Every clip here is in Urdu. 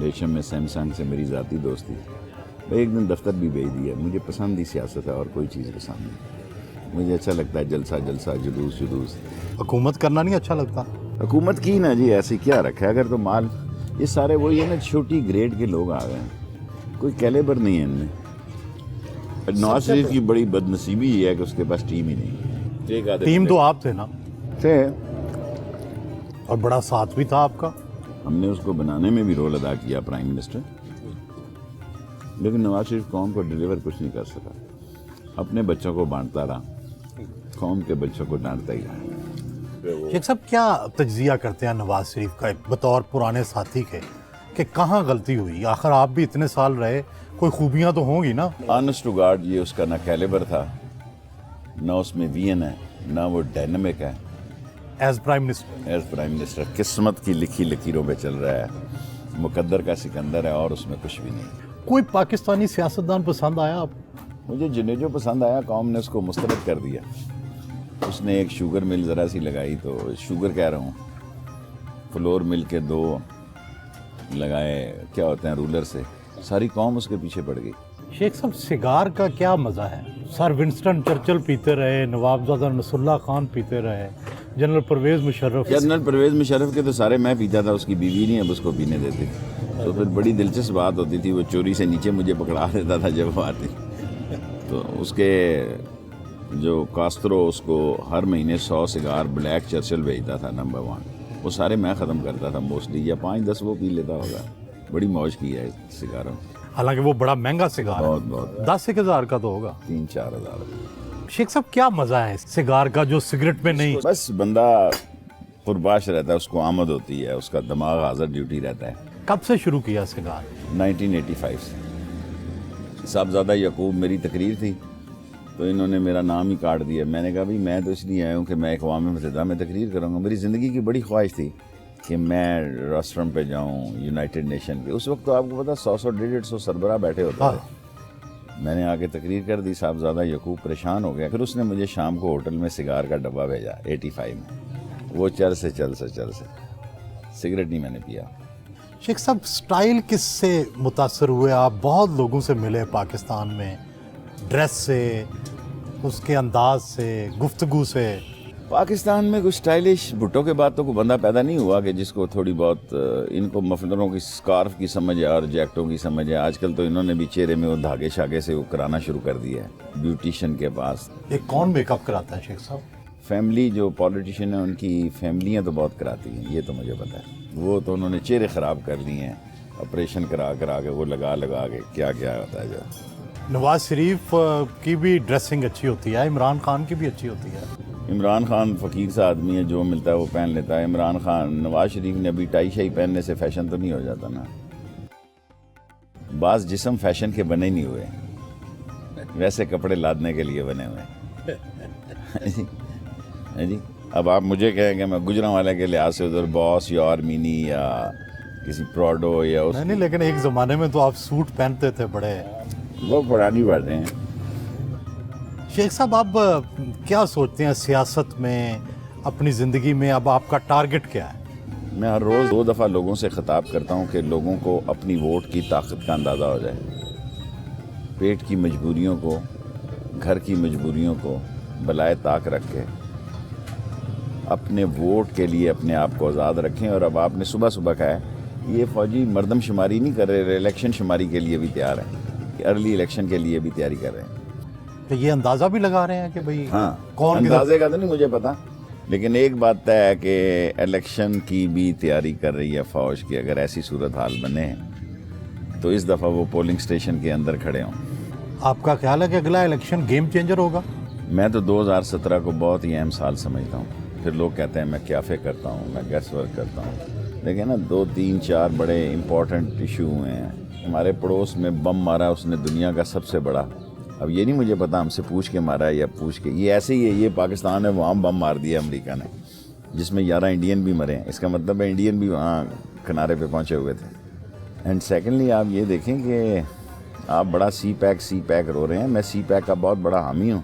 ریشم میں سیمسنگ سے میری ذاتی دوستی. میں ایک دن دفتر بھی بھیج دیا. مجھے پسند ہی سیاست ہے اور کوئی چیز پسند نہیں. مجھے اچھا لگتا ہے جلسہ جلوس. حکومت کرنا نہیں اچھا لگتا؟ حکومت کی نا جی، ایسے کیا رکھا ہے اگر تو مال. یہ سارے وہی ہے نا چھوٹی گریڈ کے لوگ آ گئے ہیں، کوئی کیلیبر نہیں ہے ان میں. نواز شریف کی بڑی بد نصیبی یہ ہے کہ اس کے پاس ٹیم ہی نہیں. ٹیم تو آپ تھے نا، تھے اور بڑا ساتھ بھی تھا آپ کا. ہم نے اس کو بنانے میں بھی رول ادا کیا پرائم منسٹر، لیکن نواز شریف قوم کو ڈیلیور کچھ نہیں کر سکا. اپنے بچوں کو بانٹتا رہا، قوم کے بچوں کو ڈانٹتا ہی رہا. شیخ صاحب کیا تجزیہ کرتے ہیں نواز شریف کا بطور پرانے ساتھی کے کہ کہاں غلطی ہوئی؟ آخر آپ بھی اتنے سال رہے، کوئی خوبیاں تو ہوں گی نا. آنسٹ ٹو گاڈ یہ اس کا نہ کیلیبر تھا، نہ اس میں وین ہے، نہ وہ ڈائنامک ہے. As prime minister as prime minister قسمت کی لکھی لکیروں پہ چل رہا ہے، مقدر کا سکندر ہے اور اس میں کچھ بھی نہیں. کوئی پاکستانی سیاستدان پسند آیا آپ؟ مجھے جنیجو پسند آیا، قوم نے اس کو مسترد کر دیا. اس نے ایک شوگر مل ذرا سی لگائی تو شوگر کہہ رہا ہوں، فلور مل کے 2 لگائے کیا ہوتے ہیں رولر سے، ساری قوم اس کے پیچھے پڑ گئی. شیخ صاحب سگار کا کیا مزہ ہے؟ سر ونسٹن چرچل پیتے رہے، نواب زادہ نصر اللہ خان پیتے رہے، جنرل پرویز مشرف. جنرل پرویز مشرف کے تو سارے میں پیتا تھا، اس کی بیوی نہیں اب اس کو پینے دیتی. تو پھر بڑی دلچسپ بات ہوتی تھی، وہ چوری سے نیچے مجھے پکڑا دیتا تھا جب وہ آتی. تو اس کے جو کاسترو اس کو ہر مہینے 100 سگار بلیک چرچل بھیجتا تھا نمبر 1، وہ سارے میں ختم کرتا تھا موسٹلی، یا 5-10 وہ پی لیتا ہوگا. بڑی موج کی ہے سگاروں. حالانکہ وہ بڑا مہنگا سگار ہے، بہت 10-1 ہزار کا تو ہوگا. 3-4 ہزار. شیخ صاحب کیا مزہ ہے سگار کا جو سگریٹ میں نہیں؟ بس بندہ پرباش رہتا ہے، اس کو آمد ہوتی ہے، اس کا دماغ حاضر ڈیوٹی رہتا ہے. کب سے شروع کیا سگار؟ 1985 سے. صاحبزادہ یعقوب میری تقریر تھی تو انہوں نے میرا نام ہی کاٹ دیا. میں نے کہا بھائی میں تو اس لیے آیا ہوں کہ میں اقوام متحدہ میں تقریر کروں گا. میری زندگی کی بڑی خواہش تھی کہ میں روسٹرم پہ جاؤں، یونائٹڈ نیشن پہ. اس وقت تو آپ کو پتا 100-150 سربراہ بیٹھے ہوتے تھے. میں نے آ کے تقریر کر دی، صاحبزادہ یعقوب پریشان ہو گیا. پھر اس نے مجھے شام کو ہوٹل میں سگار کا ڈبہ بھیجا 85 میں. وہ چل سے سگریٹ نہیں میں نے پیا. شیخ صاحب سٹائل کس سے متاثر ہوئے آپ؟ بہت لوگوں سے ملے پاکستان میں، ڈریس سے، اس کے انداز سے، گفتگو سے. پاکستان میں کچھ اسٹائلش بھٹو کے بعد تو کوئی بندہ پیدا نہیں ہوا کہ جس کو تھوڑی بہت ان کو مفلروں کی سکارف کی سمجھ ہے اور جیکٹوں کی سمجھ ہے. آج کل تو انہوں نے بھی چہرے میں وہ دھاگے شاگے سے وہ کرانا شروع کر دیا ہے بیوٹیشین کے پاس. ایک کون میک اپ کراتا ہے شیخ صاحب؟ فیملی جو پولیٹیشین ہیں ان کی فیملیاں تو بہت کراتی ہیں، یہ تو مجھے پتہ ہے. وہ تو انہوں نے چہرے خراب کر لیے ہیں آپریشن کرا کے وہ لگا کے کیا ہوتا ہے. جو نواز شریف کی بھی ڈریسنگ اچھی ہوتی ہے، عمران خان کی بھی اچھی ہوتی ہے. عمران خان فقیر سا آدمی ہے، جو ملتا ہے وہ پہن لیتا ہے. عمران خان نواز شریف نے ابھی ٹائی شائی پہننے سے فیشن تو نہیں ہو جاتا نا. بعض جسم فیشن کے بنے نہیں ہوئے، ویسے کپڑے لادنے کے لیے بنے ہوئے. جی اب آپ مجھے کہیں کہ میں گجراں والے کے لحاظ سے ادھر باس یا آرمینی یا کسی پراڈو یا اس نہیں، لیکن ایک زمانے میں تو آپ سوٹ پہنتے تھے بڑے. وہ پرانی باتیں ہیں. شیخ صاحب آپ کیا سوچتے ہیں سیاست میں، اپنی زندگی میں اب آپ کا ٹارگٹ کیا ہے؟ میں ہر روز 2 دفعہ لوگوں سے خطاب کرتا ہوں کہ لوگوں کو اپنی ووٹ کی طاقت کا اندازہ ہو جائے. پیٹ کی مجبوریوں کو، گھر کی مجبوریوں کو بلائے طاق رکھ کے اپنے ووٹ کے لیے اپنے آپ کو آزاد رکھیں. اور اب آپ نے صبح کہا ہے یہ فوجی مردم شماری نہیں کر رہے، الیکشن شماری کے لیے بھی تیار ہیں، ارلی الیکشن کے لیے بھی تیاری کر رہے ہیں. تو یہ اندازہ بھی لگا رہے ہیں کہ بھئی ہاں کون اندازے کا تو نہیں مجھے پتا، لیکن ایک بات طے ہے کہ الیکشن کی بھی تیاری کر رہی ہے فوج کی. اگر ایسی صورتحال بنے تو اس دفعہ وہ پولنگ اسٹیشن کے اندر کھڑے ہوں. آپ کا خیال ہے کہ اگلا الیکشن گیم چینجر ہوگا؟ میں تو 2017 کو بہت ہی اہم سال سمجھتا ہوں. پھر لوگ کہتے ہیں میں کیافے کرتا ہوں، میں گیس ورک کرتا ہوں، لیکن نا 2-3-4 بڑے امپورٹنٹ ایشو ہوئے ہیں. ہمارے پڑوس میں بم مارا اس نے دنیا کا سب سے بڑا. اب یہ نہیں مجھے پتا ہم سے پوچھ کے مارا ہے یا پوچھ کے، یہ ایسے ہی ہے. یہ پاکستان ہے، وہاں بم مار دیا امریکہ نے، جس میں 11 انڈین بھی مرے ہیں. اس کا مطلب ہے انڈین بھی وہاں کنارے پہ پہنچے ہوئے تھے. اینڈ سیکنڈلی آپ یہ دیکھیں کہ آپ بڑا سی پیک رو رہے ہیں. میں سی پیک کا بہت بڑا حامی ہوں،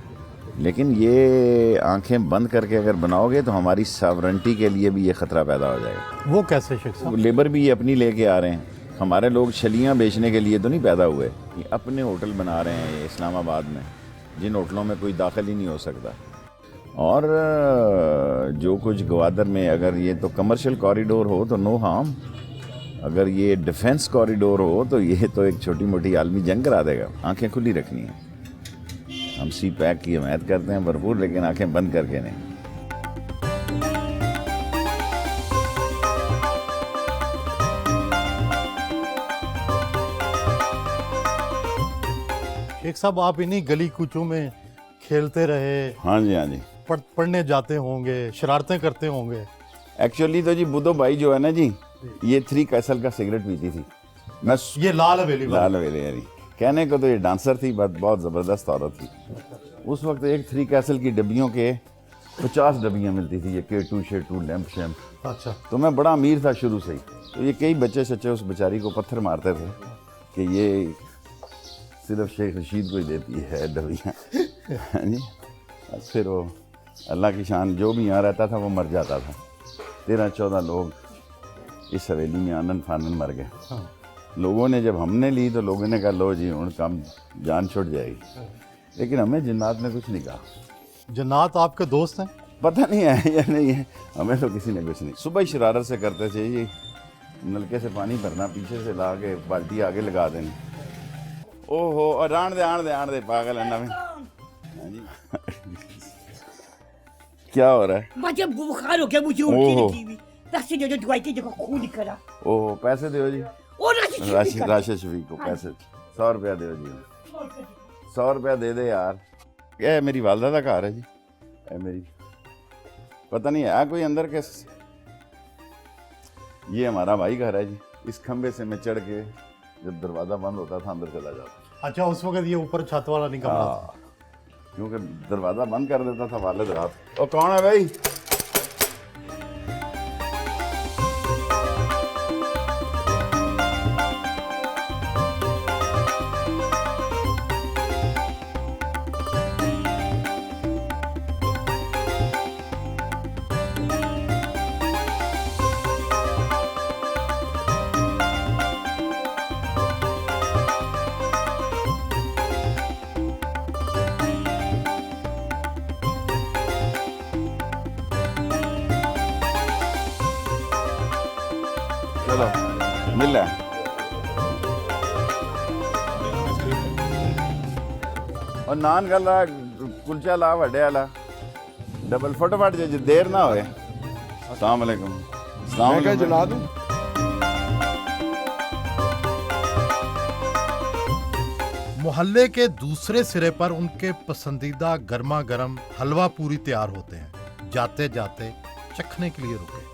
لیکن یہ آنکھیں بند کر کے اگر بناؤ گے تو ہماری ساورنٹی کے لیے بھی یہ خطرہ پیدا ہو جائے گا. وہ کیسے شیخ صاحب؟ لیبر بھی یہ اپنی لے کے آ رہے ہیں، ہمارے لوگ چھلیاں بیچنے کے لیے تو نہیں پیدا ہوئے، یہ اپنے ہوٹل بنا رہے ہیں اسلام آباد میں، جن ہوٹلوں میں کوئی داخل ہی نہیں ہو سکتا. اور جو کچھ گوادر میں اگر یہ تو کمرشل کوریڈور ہو تو نو ہارم، اگر یہ ڈیفنس کوریڈور ہو تو یہ تو ایک چھوٹی موٹی عالمی جنگ کرا دے گا. آنکھیں کھلی رکھنی ہیں. ہم سی پیک کی حمایت کرتے ہیں بھرپور، لیکن آنکھیں بند کر کے نہیں. شیخ صاحب آپ انہی گلی کوچوں میں کھیلتے رہے، ہاں جی ہاں جی. پڑھنے جاتے ہوں گے، شرارتیں کرتے ہوں گے. ایکچولی تو جی بدھو بھائی جو ہے نا جی، یہ 3 کیسل کا سگریٹ پیتی تھی. میں یہ لال حویلی والی؟ لال ویلے یعنی کہنے کو تو یہ ڈانسر تھی، بہت زبردست عورت تھی. اس وقت ایک 3 کیسل کی ڈبیوں کے 50 ڈبیاں ملتی تھی، یہ K2 شیٹو لیمپ شیمپ. اچھا. تو میں بڑا امیر تھا شروع سے ہی، تو یہ کئی بچے سچے اس بیچاری کو پتھر مارتے تھے کہ یہ صرف شیخ رشید کو ہی دیتی ہے ڈبیاں. جی پھر وہ اللہ کی شان، جو بھی یہاں رہتا تھا وہ مر جاتا تھا. 13-14 لوگ اس حویلی میں آنن فانن مر گئے. لوگوں نے جب ہم نے لی تو لوگوں نے کہا لو جی ان کام جان چھوٹ جائے گی، لیکن ہمیں جنات نے کچھ نہیں کہا. جنات آپ کے دوست ہیں؟ پتہ نہیں ہے یا نہیں ہے، ہمیں تو کسی نے کچھ نہیں. صبح ہی شرارت سے کرتے تھے، یہ نلکے سے پانی بھرنا، پیچھے سے لا کے بالٹی آگے لگا دینی. او ہو، اور آن دے پاگل ہے میں جی. کیا ہو رہا ہے؟ مجھے بخار ہو گیا، مجھے الٹی لگی ہوئی. پیسے دے دو، دوائی کی جگہ خون نکلا. او پیسے دیو جی. اور راشد شفیق کو پیسے 100 روپیہ دیو جی. 100 روپیہ دے دے یار. یہ میری والدہ کا گھر ہے جی، اے میری پتہ نہیں ہے کوئی اندر کے. یہ ہمارا بھائی گھر ہے جی. اس کھمبے سے میں چڑھ کے جب دروازہ بند ہوتا تھا اندر چلا جاتا. اچھا اس وقت یہ اوپر چھت والا نہیں کمرہ تھا؟ کیونکہ دروازہ بند کر دیتا تھا والد رات. اور کون ہے بھائی؟ چلو مل رہا ہے. اور نان کا لا، کلچا لا وڈے والا ڈبل فٹافٹ جی دیر نہ ہوئے. السلام علیکم. السلام علیکم جلا دوں. محلے کے دوسرے سرے پر ان کے پسندیدہ گرما گرم حلوہ پوری تیار ہوتے ہیں. جاتے جاتے چکھنے کے لیے رکے.